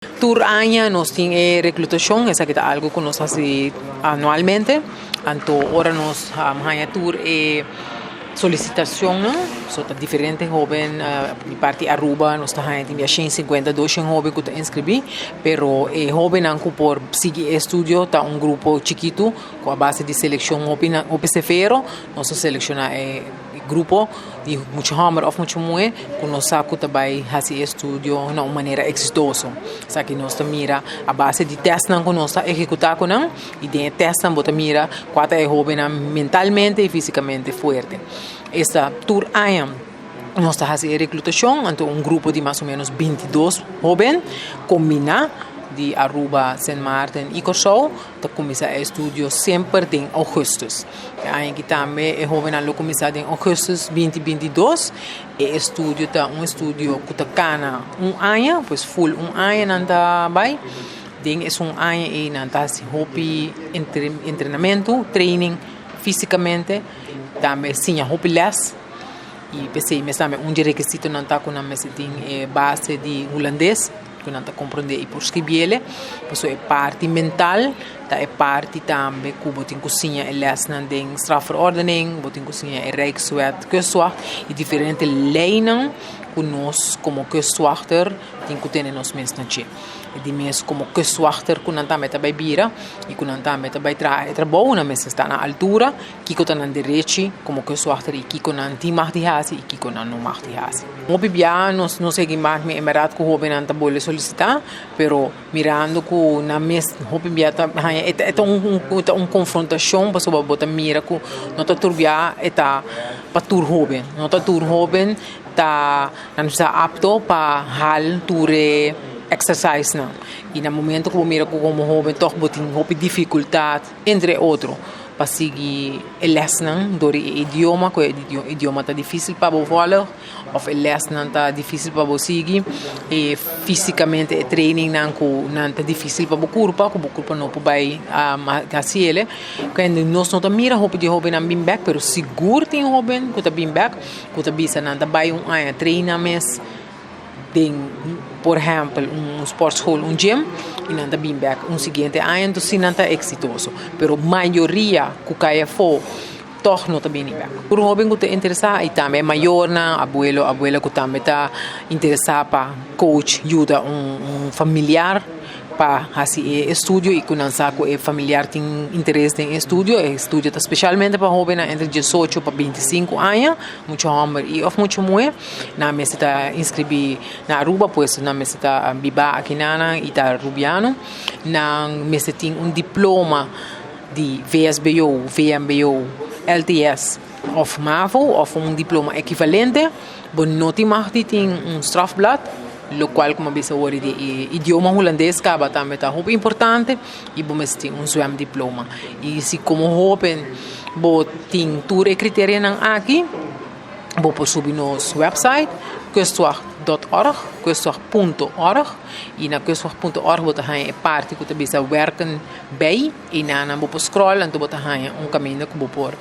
Tour año nos tiene reclutación, esa que está algo que nos hace anualmente. Anto ahora nos hay tour solicitación, ¿no? So, diferentes jóvenes, mi parte Aruba, nos está hay 150, 200 jóvenes que te inscribí, pero joven anco por seguir estudio, está un grupo chiquito, con a base de selección OPCFero, nos selecciona grupo de mucho hammer of mucho mue, que nos saco também hacer estudio de una manera exitosa. O sea, que nos mira a base de test que nos ejecutar con y de test nos mira cuánto es joven mentalmente y físicamente fuerte. Esta tour año nos está haciendo reclutación ante un grupo de más o menos 22 jóvenes combina de Aruba, San Martin e Curaçao, que começa a estudio sempre em agosto. Aqui também é jovem a começar em agosto 2022 e estudio tá estudio que tá cana ano, pois full ano não tá vai. Den é ano e não tá se hobby treinamento, training fisicamente, também sim hobby less. E pensei, mas também requisito não tá com a base de holandês, que não está compreendendo por escrever, isso é parte mental, é parte também que você tem cozinha e lesson de strafverordening, você tem cozinha e rijkswet, kustwacht e diferentes lijnen que nós como kustwachter tem que ter nos mensen e de mesmo como kustwachter que não está met bij bira e que não está met bij trabalho, na mesa está na altura, que está na direita como kustwachter e que não tem mag die hazi e que não mag die hazi. O bibia nós seguimos me emerat que o jovem não pode solicitar, pero mirando que na mesa o bibia é uma confrontação para sobre botar mira que não está turbia está para tur jovem, não está tur jovem tá não está apto para hal ture exercise não. E no momento que eu miro como jovem toch botin dificuldade entre outros para seguir a lesson do idioma, que o idioma está difícil para você falar, ou a lesson está difícil para você seguir, e fisicamente o training não está difícil para você corpo, que o corpo não pode fazer. Quando nós não miramos o jovem não bem back, mas seguro tem o jovem que está bem back, que está bisa não está bem ano treinamento, por exemplo, sportschool, gym, e não está bem back. Seguinte ano, sim, não está exitoso. Pero a maioria que cai fora, toch não está bem back. Por jovem que está interessado, e também maior, abuela que também está interessado para coach, ajuda familiar, para fazer estudo e que não sabe o familiar tem interesse em estudo está especialmente para jovens entre 18 para 25 anos, muito homem e muito mulher. Na mesa está inscrever na Aruba, pois na mesa está biba aqui na e está rubiano. Na mesa tem diploma de VSBO, VMBO, LTS of MAVO, ou diploma equivalente. Bom, não tem strafblad, lo qual como bisa ori de idioma holandês acaba também tá muito importante e vamos ter swam diploma e se como jovem bo tem tour e critério não aqui bo por subir nos website kustwacht.org kustwacht.org e na kustwacht.org você tem parte que você bisa werken bij e na bo por scroll então você tem caminho que bo por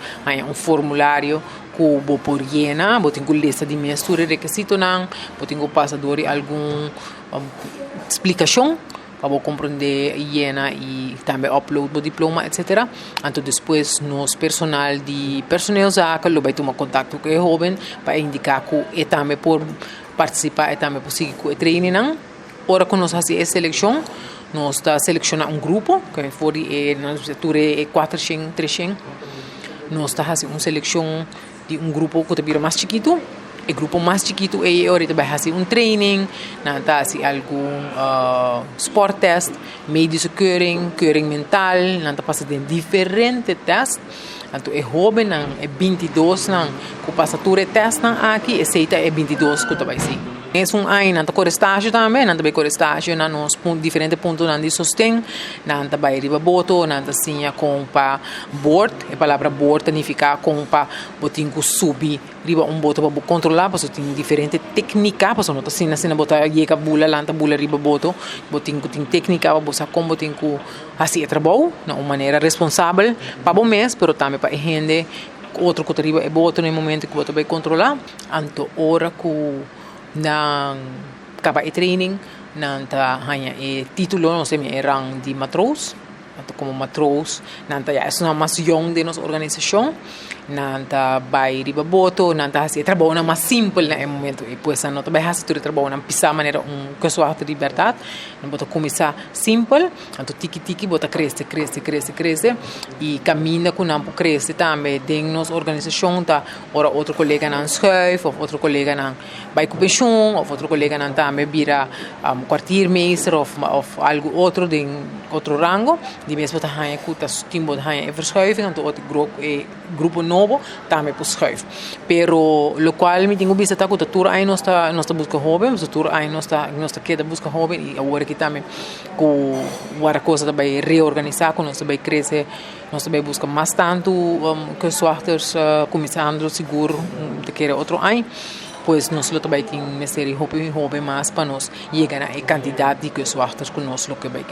formulário que bo por llena, bo tenho lista de mistura requisito não, bo tenho passador algum explicação para bo compreender llena e também upload bo diploma etc. Então depois nos personal zaca lo vai tomar contato com o jovem para indicar que também por participar e também por seguir com o training não. Ora que nós fazemos a seleção, nós está selecionando grupo que for nós ture 400, 300. Nós está fazendo uma seleção de grupo que está mais chiquito. O grupo mais chiquito ahorita vai fazer training, não tá assim algum sport test, medische keuring mental, não tá passando diferentes testes. Então é jovem não é 22 não, que passa tudo teste não aqui, aceita é 22 que vai ser. É ano não tá com estágio também, não tá bem com estágio, não nos diferentes pontos não de sostém, não tá bem riba boto, não tá assim com pa board, a palavra board significa com pa botin que subir riba boto para controlar, porque tem diferentes técnicas, porque não tá assim botar chega bula lá tá bula riba boto, botin que tem técnica para você como botin que assim trabalho, de uma maneira responsável para o mês, pero também para a gente outro que riba é boto no momento que você vai controlar, então hora que na acaba o training nanta hanya e título no se mi rang di matroos. Como matroos, nanta ja é mais young de nossa organização, nanta vai riba boto, nanta hasi trabalho mais simples no momento e depois não também hasi tudo trabalho não pisa maneira coisa de liberdade, não bota começar simples, então tiki bota cresce e caminha com não cresce também tem nossa organização tá, ora outro colega não schuif ou outro colega não vai com pensioen ou outro colega não também vira kwartiermeester of algo outro de outro rango die mensen wat hij goed als team wat hij in verschuiving en tot grupo novo também por schuif pero lo qual me tenho visto que tour aí nós busca hobby mas tour aí nós queda busca hobby e agora que também com outra coisa também reorganizar com nós também crescer nós também busca mais tanto que softwares começando seguro de querer outro ano pois nós também tem uma série hobby mais para nós chegar a quantidade de que softwares que nós lo que vai